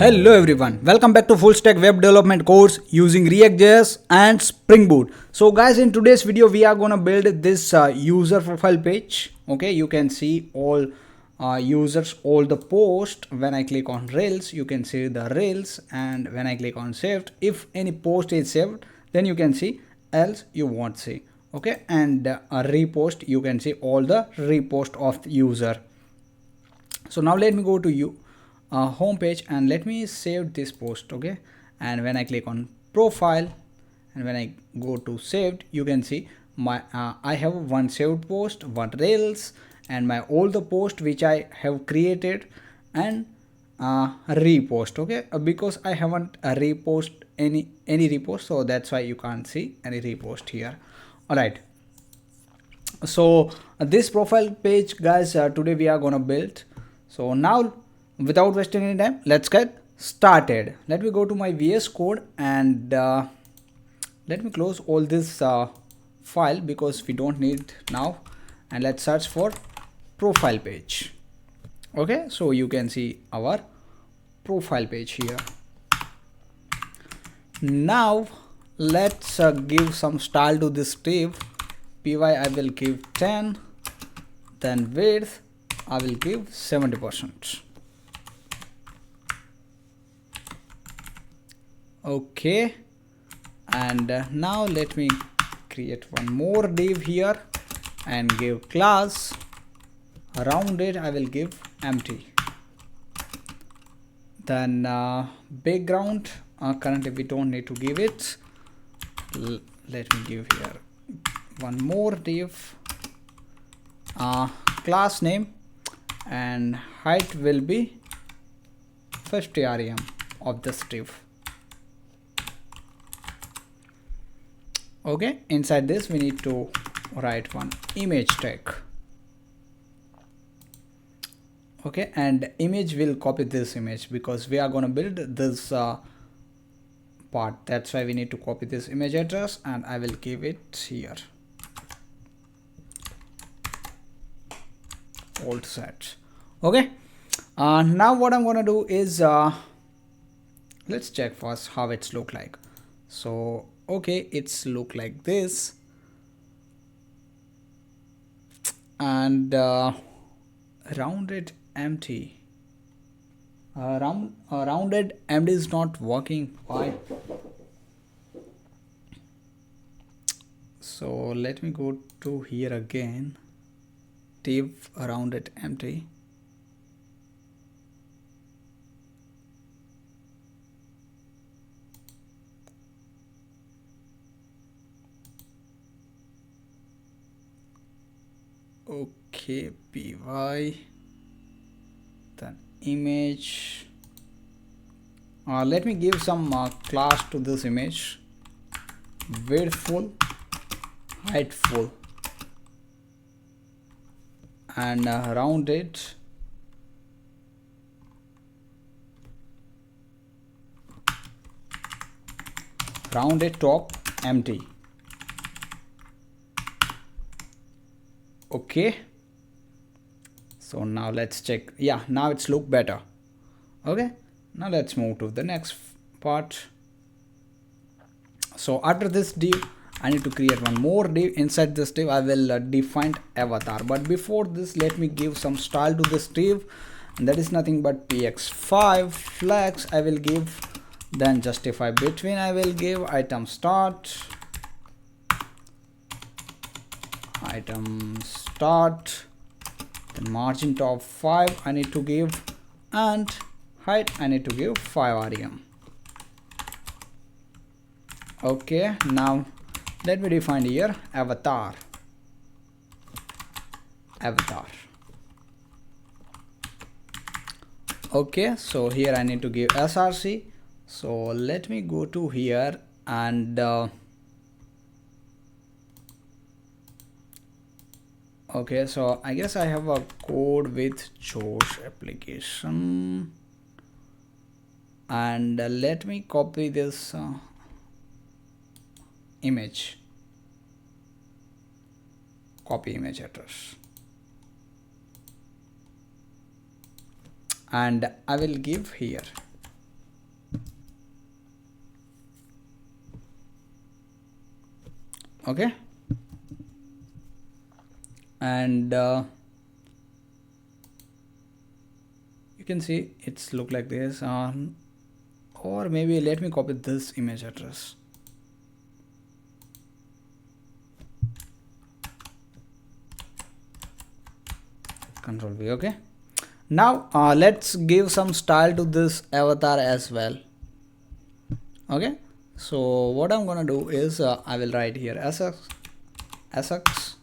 Hello everyone, welcome back to full stack web development course using React.js and Spring Boot. So guys, in today's video we are gonna build this user profile page. Okay, you can see all users, all the post. When I click on Rails, you can see the Rails, and when I click on saved, if any post is saved, then you can see, else you won't see. Okay, and a repost, you can see all the repost of the user. So now let me go to home page and let me save this post. Okay, and when I click on profile and when I go to saved, you can see my I have one saved post, one Rails, and my all the post which I have created, and repost. Okay, because I haven't repost any repost, so that's why you can't see any repost here. All right, so this profile page, guys, today we are gonna build. So now, without wasting any time, let's get started. Let me go to my VS Code and let me close all this file because we don't need now, and let's search for profile page. Okay, so you can see our profile page here. Now let's give some style to this div. Py I will give 10, then width I will give 70%. Okay, and now let me create one more div here and give class. Around it I will give empty. Then background, currently we don't need to give it. Let me give here one more div, class name, and height will be 50 rem of this div. Okay, inside this we need to write one image tag. Okay, and image will copy this image because we are going to build this part. That's why we need to copy this image address, and I will give it here. Alt set. Okay, now what I'm gonna do is let's check first how it's look like. So okay, it's look like this, and rounded empty. Rounded empty is not working. Why? So let me go to here again, div rounded empty. Okay, py, then image. Let me give some class to this image. Width full, height full, and rounded top empty. Okay, so now let's check. Yeah, now it's look better. Okay, now let's move to the next part. So after this div, I need to create one more div. Inside this div I will define avatar, but before this let me give some style to this div, and that is nothing but px5 flex I will give. Then justify between I will give item start, then margin top 5 I need to give, and height I need to give 5 rem. Okay, now let me define here avatar. Okay, so here I need to give src. So let me go to here and okay, so I guess I have a code with Josh application, and let me copy this image, copy image address, and I will give here Okay, and you can see it's look like this. Or maybe let me copy this image address. Control V. Okay, now let's give some style to this avatar as well. Okay, so what I'm gonna do is I will write here SX,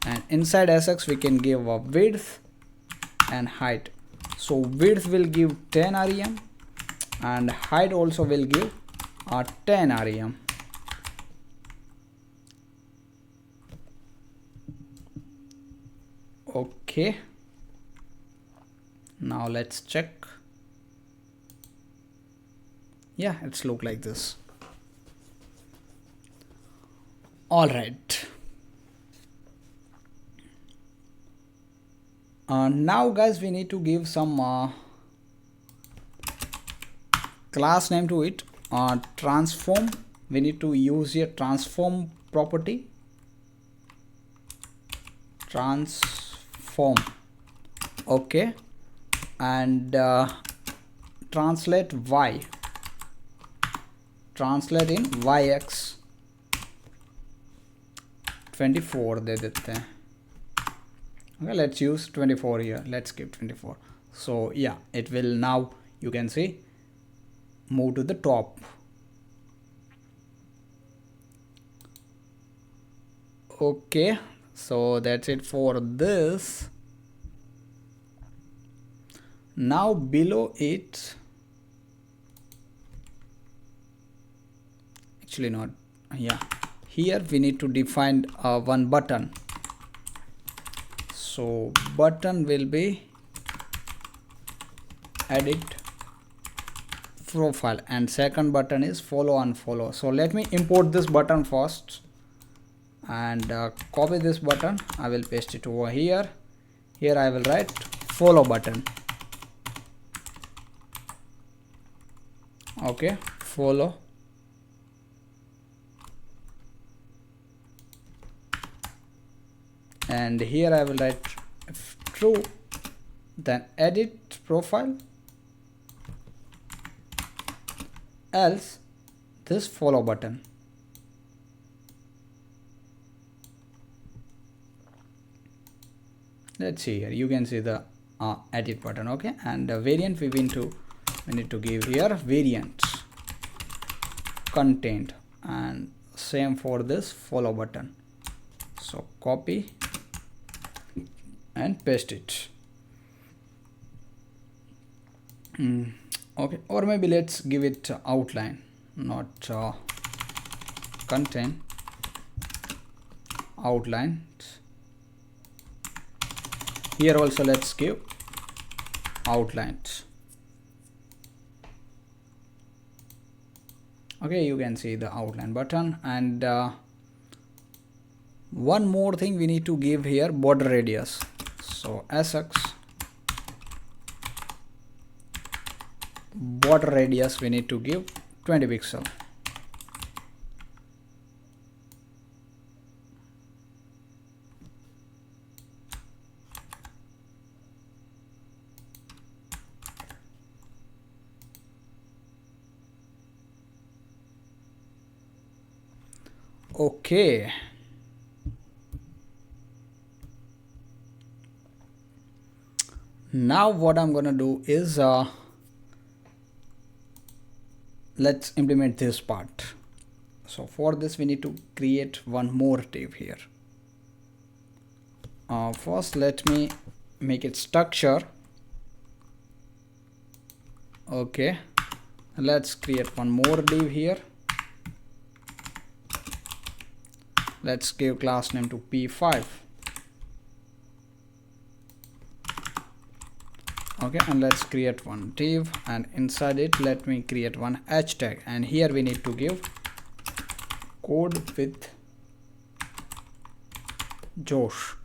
and inside SX we can give a width and height. So width will give 10 rem and height also will give 10 rem. Okay, now let's check. Yeah, it's look like this. All right, now guys we need to give some class name to it. Transform, we need to use here transform property, transform. Okay, and translate y, translate in yx 24 दे देते हैं. Okay, let's use 24 here. Let's keep 24. So yeah, it will now, you can see, move to the top. Okay, so that's it for this. Now below it, actually not, yeah, here we need to define one button. So button will be edit profile, and second button is follow unfollow. So let me import this button first and copy this button. I will paste it over here. Here I will write follow button. Okay, follow. And here I will write true, then edit profile, else this follow button. Let's see here, you can see the edit button. Okay, and the variant we need to give here variant content, and same for this follow button. So copy and paste it. Okay, or maybe let's give it outline, not content, outline. Here also let's give outlines. Okay, you can see the outline button. And one more thing we need to give here, border radius. So SX border radius we need to give 20 pixel. Okay, now what I'm gonna do is let's implement this part. So for this we need to create one more div here. First let me make it structure. Okay, let's create one more div here. Let's give class name to P5. Okay, and let's create one div, and inside it let me create one hashtag, and here we need to give code with Josh.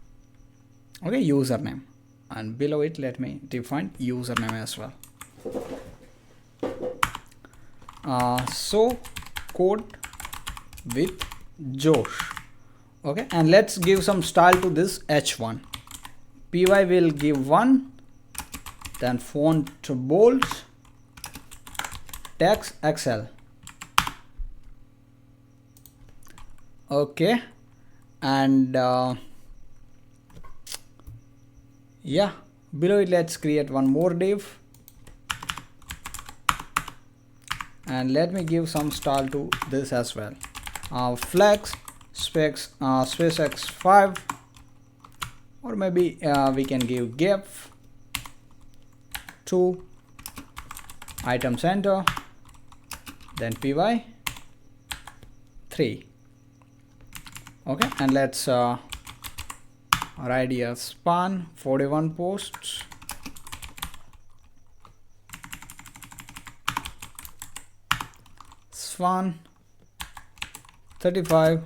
Okay, username, and below it let me define username as well. So code with Josh. Okay, and let's give some style to this h1. Py will give 1, then font bold, text XL. Okay, and yeah, below it let's create one more div, and let me give some style to this as well. Flex specs space x5, or maybe we can give gif to item center, then py 3. Okay, and let's write here span 41 posts, span 35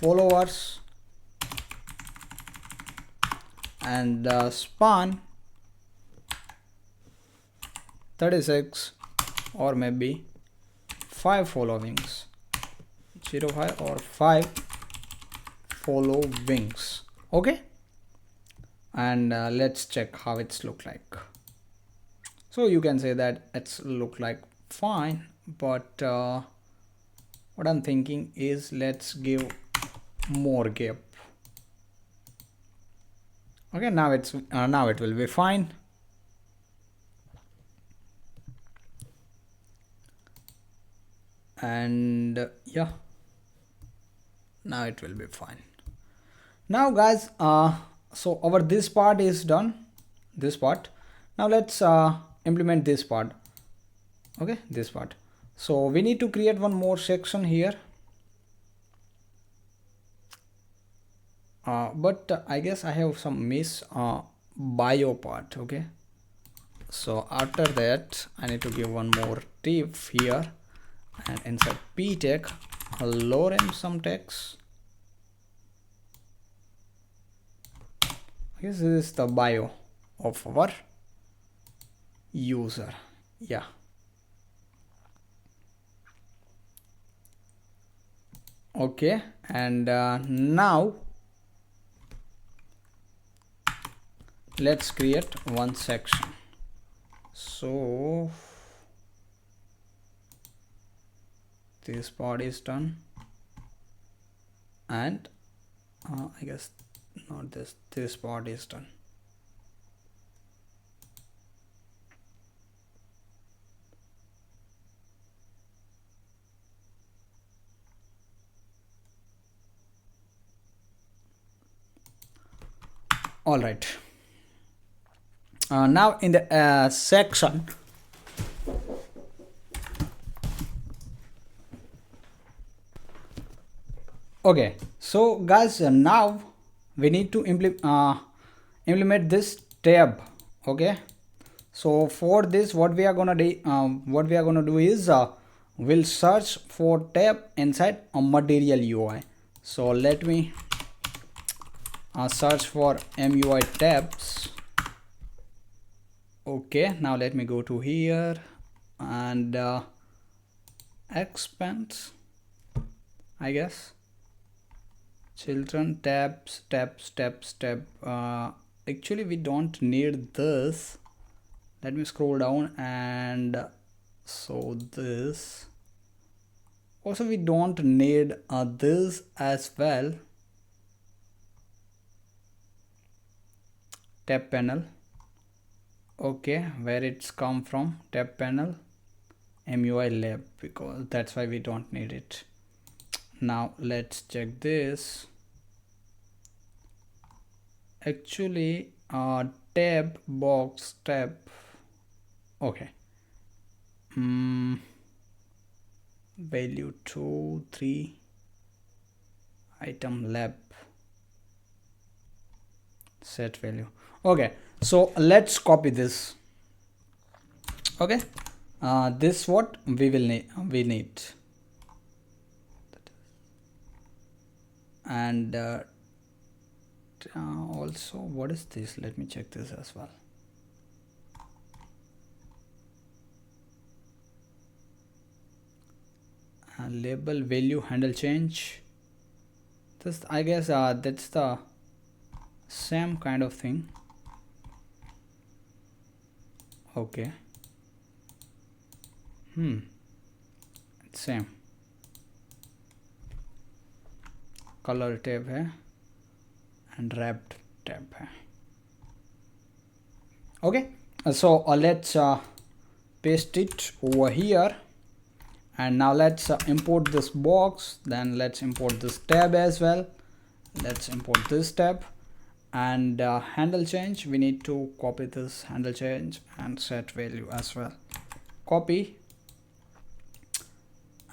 followers, and span 36, or maybe 5 followings, 05 or 5 followings. Okay, and let's check how it's look like. So you can say that it's look like fine, but what I'm thinking is let's give more gap. Okay, now it's now it will be fine. And yeah, now it will be fine. Now guys, so our this part is done, this part. Now let's implement this part. Okay, this part. So we need to create one more section here, but I guess I have some miss bio part. Okay, so after that I need to give one more div here, and inside p tag lorem some text. This is the bio of our user. Yeah, okay, and now let's create one section. So this part is done, and I guess not this part is done. All right, now in the section, okay, so guys, now we need to implement this tab. Okay, so for this what we are gonna do is we'll search for tab inside a material UI. So let me search for MUI tabs. Okay, now let me go to here and expand, I guess, children tabs. Actually we don't need this. Let me scroll down, and so this also we don't need this as well. Tab panel. Okay, where it's come from, tab panel MUI lab, because that's why we don't need it. Now let's check this. Actually tab box tab. Okay, value 2 3 item lab set value. Okay, so let's copy this. Okay, this what we need, and also what is this, let me check this as well. Label value handle change, this, I guess that's the same kind of thing. Okay. It's same color tab है and wrapped tab है. Okay, so let's paste it over here, and now let's import this box. Then let's import this tab as well. Let's import this tab, and handle change, we need to copy this handle change and set value as well. Copy,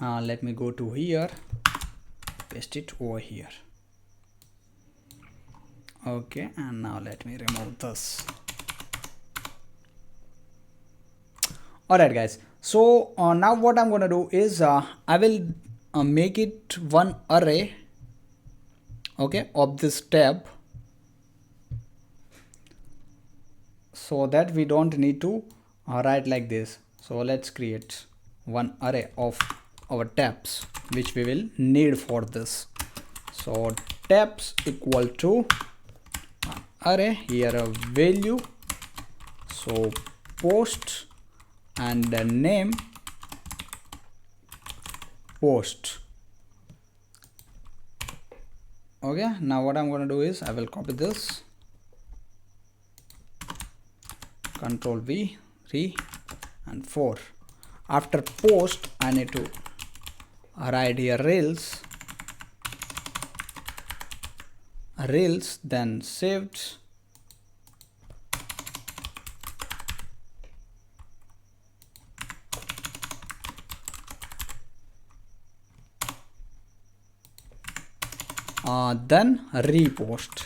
let me go to here, paste it over here. Okay, and now let me remove this. Alright guys, so now what I'm gonna do is I will make it one array, okay, of this tab, so that we don't need to write like this. So let's create one array of our tabs which we will need for this. So tabs equal to array, here a value, so post, and the name post. Okay, now what I'm going to do is I will copy this, Control V, 3 and 4. After post, I need to write here rails, then saved, then repost.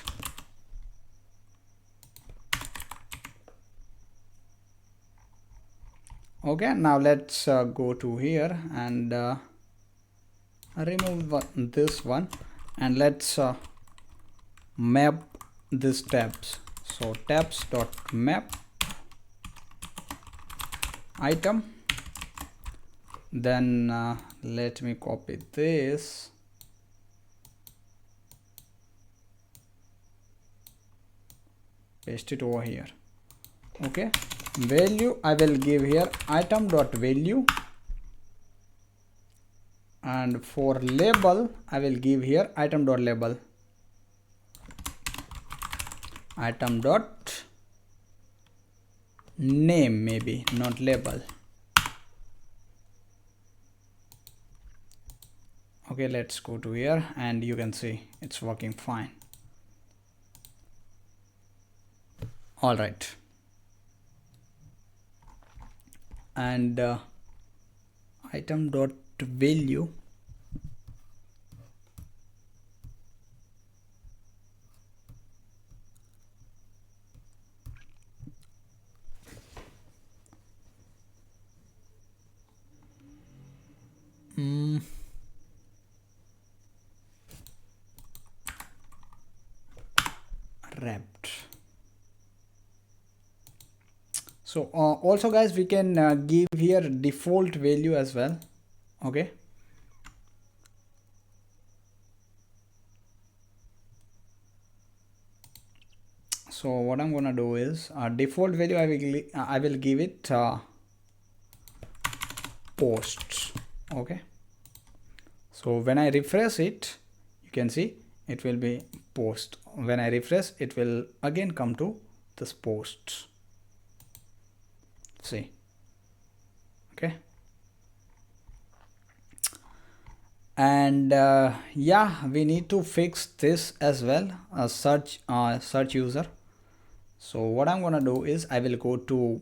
Okay, now let's go to here and remove this one, and let's map these tabs. So tabs dot map item, then let me copy this, paste it over here. Okay, value I will give here item dot value, and for label I will give here item dot label, item dot name, maybe not label. Okay, let's go to here, and you can see it's working fine. All right, and item dot value, wrapped. So also guys, we can give here default value as well. Okay, so what I'm gonna do is default value I will give it post. Okay, so when I refresh it, you can see it will be post. When I refresh, it will again come to this post. See, okay, and yeah, we need to fix this as well, search user. So what I'm gonna do is I will go to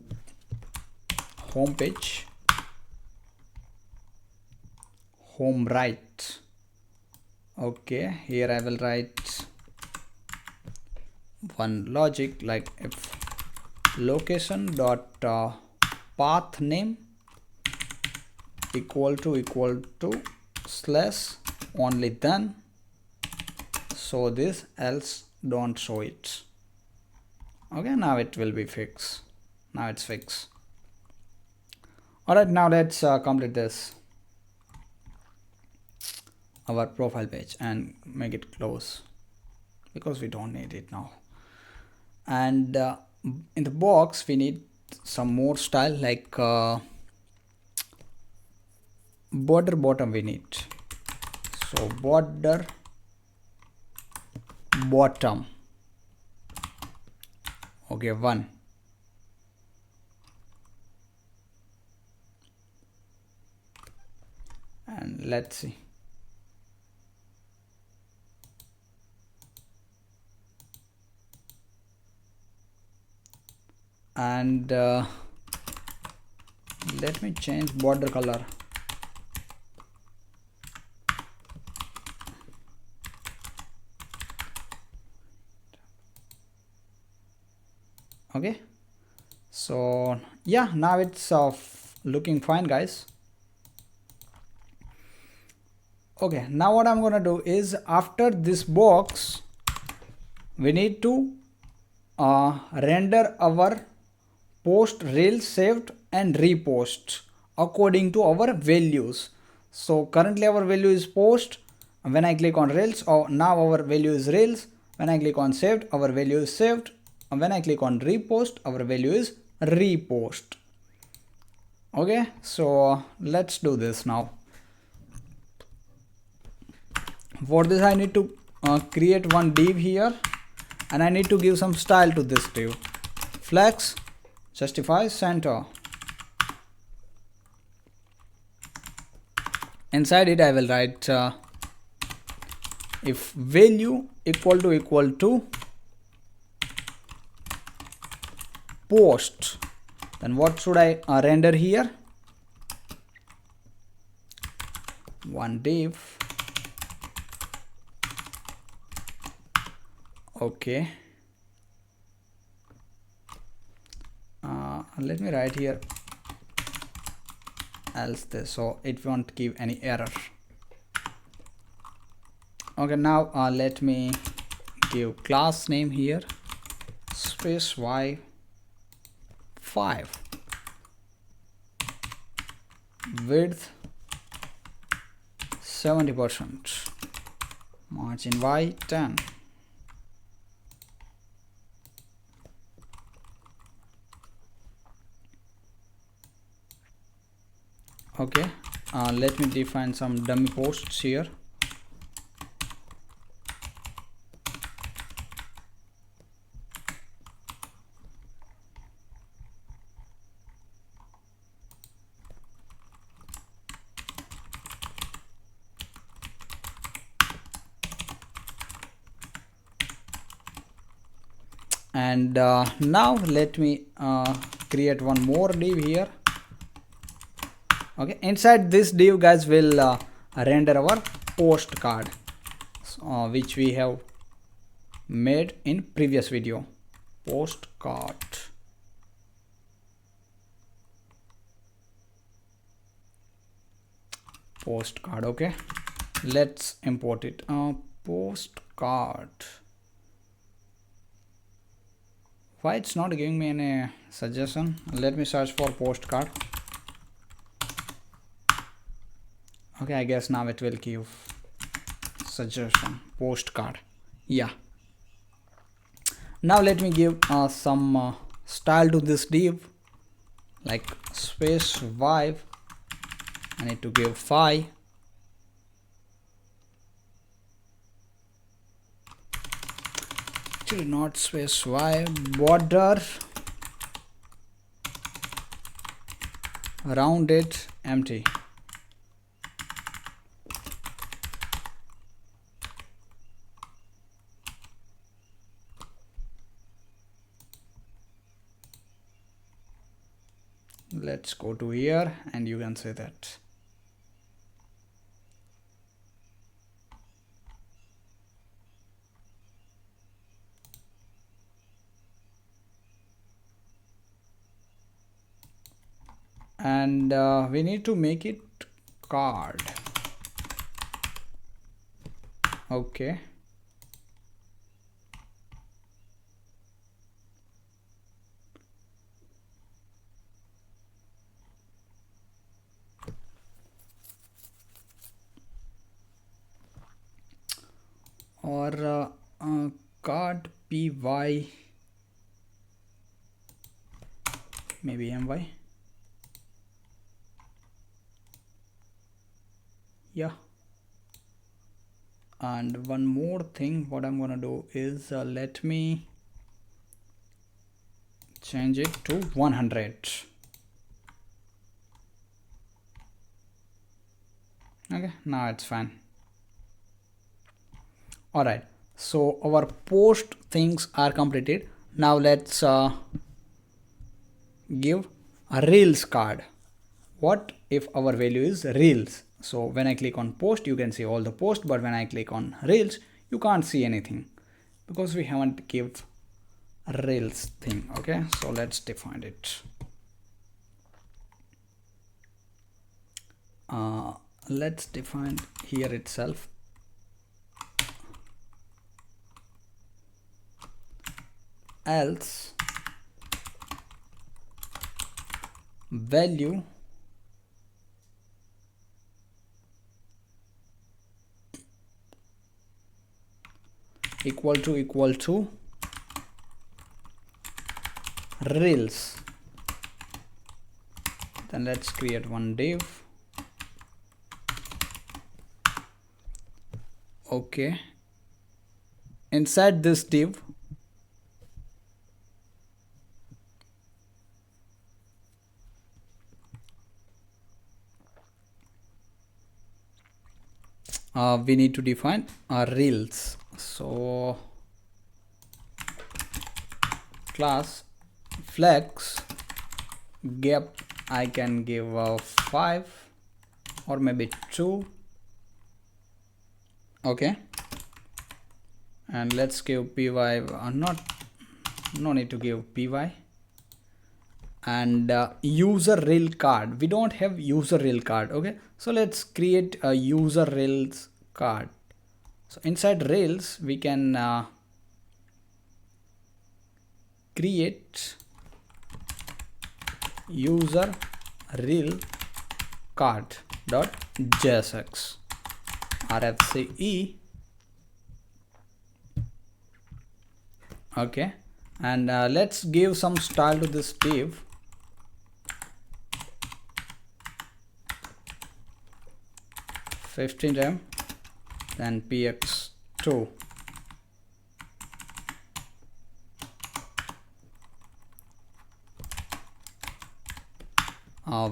home page, home right. Okay, here I will write one logic, like if location dot path name equal to slash only, then show this, else don't show it. Okay, now it will be fixed. Now it's fixed. All right, now let's complete this. our profile page and make it close because we don't need it now. And in the box we need some more style, like border bottom we need. So border bottom, okay, 1. And let's see. And let me change border color. Okay, so yeah, now it's looking fine, guys. Okay, now what I'm gonna do is, after this box we need to render our post, reels saved and repost according to our values. So currently our value is post. When I click on reels, or now our value is reels. When I click on saved, our value is saved. And when I click on repost, our value is repost. Okay, so let's do this now. For this I need to create one div here, and I need to give some style to this div. Flex, justify, center. Inside it I will write if value equal to post, then what should I render here? One div. Okay, let me write here else this, so it won't give any error. Okay, now let me give class name here, space y5, width 70%, margin y10. Okay, let me define some dummy posts here. And now let me create one more div here. Okay, inside this div, guys, will render our postcard, which we have made in previous video. Postcard. Postcard. Okay, let's import it. Postcard. Why it's not giving me any suggestion? Let me search for postcard. Okay, I guess now it will give suggestion. Postcard. Yeah. Now let me give some style to this div, like space vibe. I need to give 5. Actually not space vibe, border rounded empty. Let's go to here and you can say that. And we need to make it card. Okay. or card py, maybe my. Yeah. And one more thing, what I'm gonna do is let me change it to 100. Okay, now it's fine. All right, so our post things are completed. Now let's give a reels card. What if our value is reels? So when I click on post, you can see all the posts, but when I click on reels, you can't see anything because we haven't give a reels thing. Okay, so let's define it. Let's define here itself. Else value equal to reels. Then let's create one div. Okay, inside this div we need to define reels. So class flex gap I can give 5 or maybe 2. Okay, and let's give py no need to give py. And user reel card, we don't have user reel card. Okay, so let's create a user rails card. So inside rails we can create user reel card dot jsx rfce. Okay, and let's give some style to this div. $15, then px2.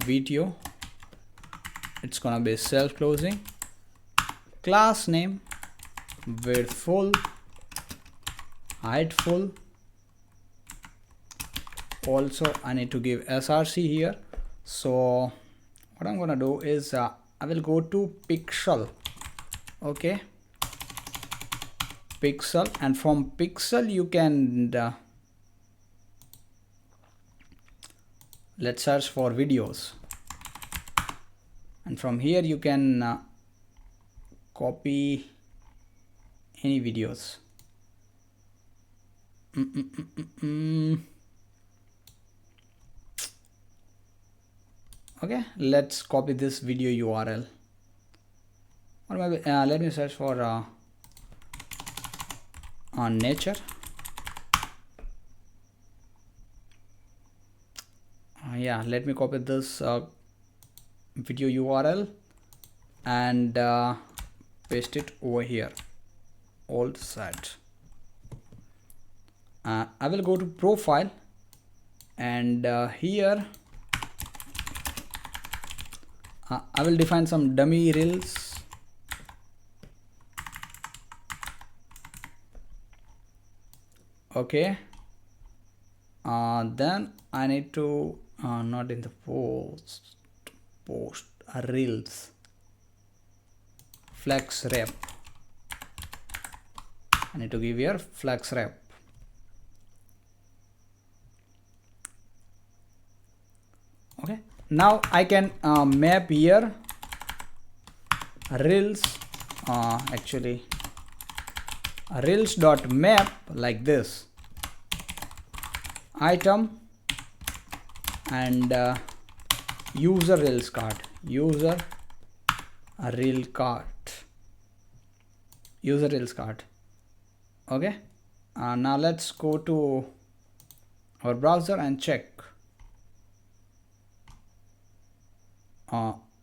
Video, it's gonna be self-closing. Class name width full, height full. Also I need to give src here. So what I'm gonna do is I will go to pixel. Okay, pixel, and from pixel you can let's search for videos, and from here you can copy any videos. Okay, let's copy this video URL, or maybe let me search for on nature. Yeah, let me copy this video URL and paste it over here. Alt set. I will go to profile, and here I will define some dummy reels. Okay, then I need to not in the post reels flex rep. I need to give here flex rep. Okay, now I can map here reels actually reels dot map like this, item and user reels card, user reels card. Okay, now let's go to our browser and check.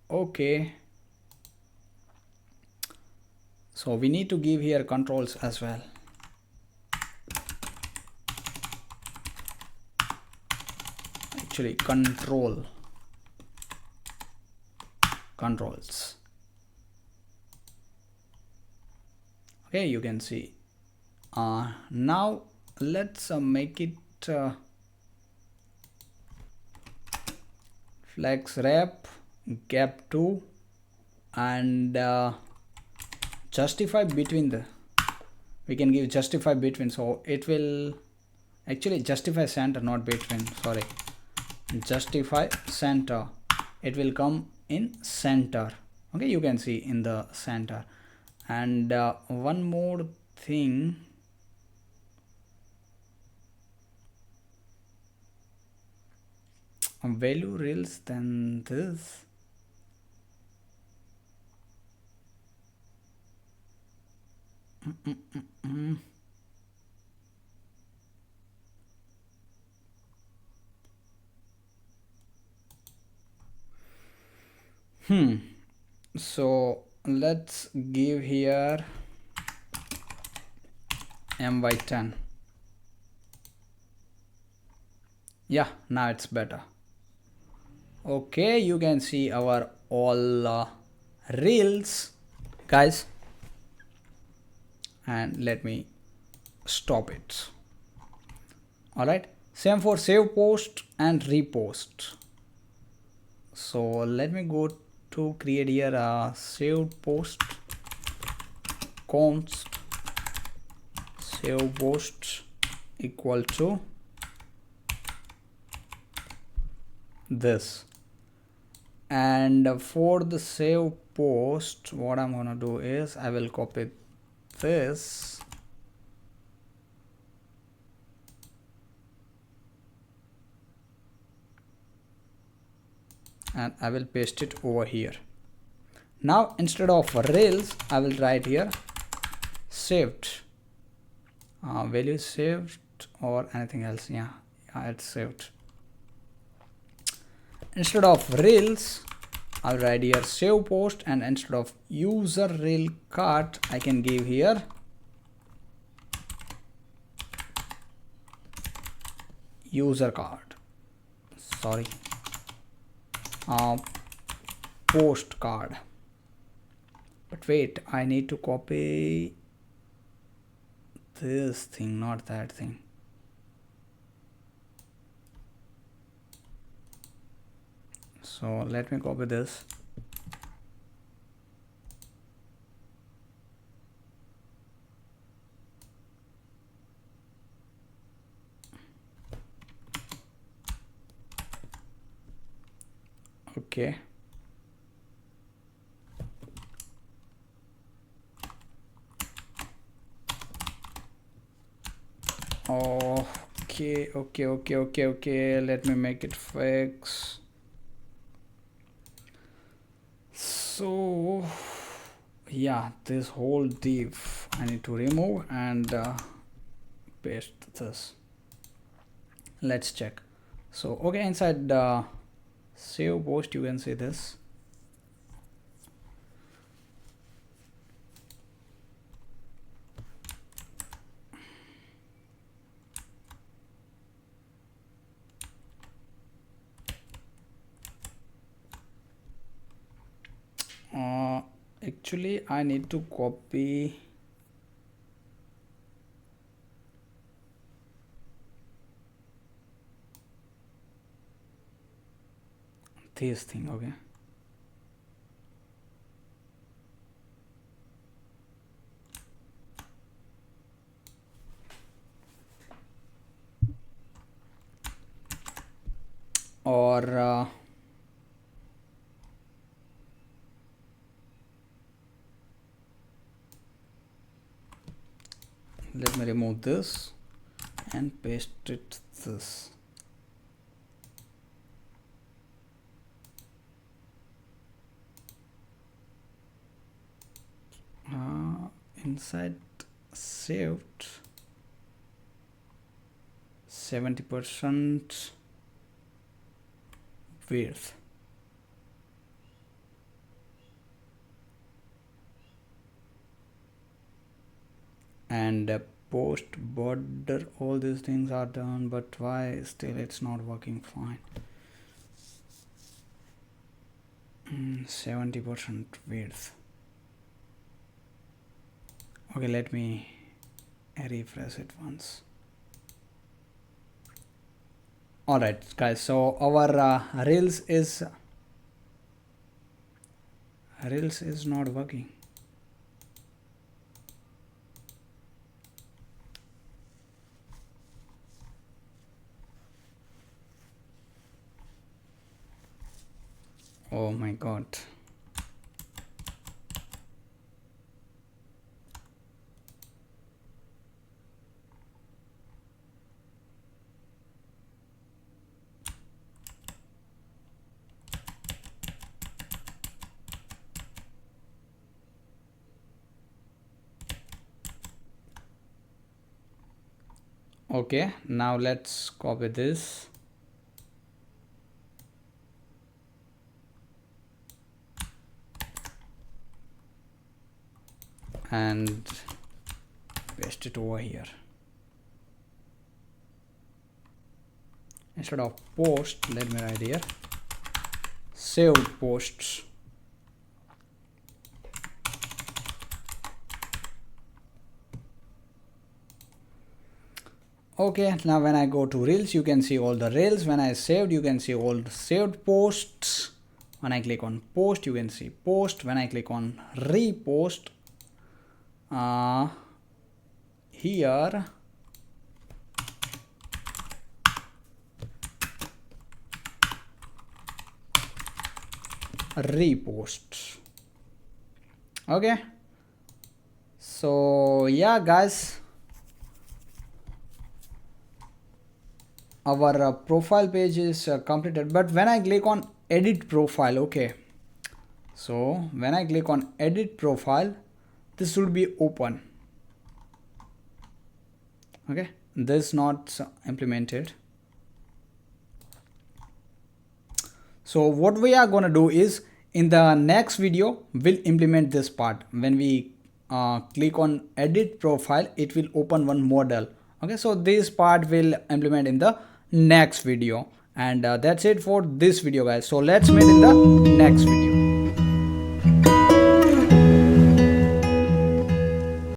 Okay, so we need to give here controls as well. Actually controls. Okay, you can see. Now let's make it flex rep gap 2 and justify between the, we can give justify between, so it will actually justify center, not between, sorry, justify center, it will come in center. Okay, you can see in the center. And one more thing, value rails than this. So let's give here my10. Yeah, now it's better. Okay, you can see our all reels, guys, and let me stop it. All right, same for save post and repost. So let me go to create here a saved post const save post equal to this. And for the save post, what I'm gonna do is I will copy this and I will paste it over here. Now instead of rails, I will write here saved, value saved or anything else. Yeah, it's saved. Instead of rails, I'll write here save post, and instead of user rail cart, I can give here user card, sorry, post card. But wait, I need to copy this thing, not that thing. So let me copy this. Okay. Okay. Let me make it fix. So yeah, this whole div I need to remove and paste this. Let's check. So okay, inside save post you can see this. Actually I need to copy this thing. Okay, or let me remove this and paste it this. Inside saved 70% width. And post border, all these things are done, but why still it's not working fine? 70% width. Okay, let me refresh it once. Alright guys, so our Reels is not working. Oh my god. Okay, now let's copy this. And paste it over here. Instead of post, let me write here saved posts. Okay, now when I go to Reels, you can see all the Reels. When I saved, you can see all the saved posts. When I click on post, you can see post. When I click on repost, here repost. Okay, so yeah guys, our profile page is completed. But when I click on edit profile, okay, so when I click on edit profile, this will be open. Okay, this not implemented. So what we are going to do is, in the next video we'll implement this part. When we click on edit profile, it will open one model. Okay, so this part will implement in the next video. And that's it for this video guys, so let's meet in the next video.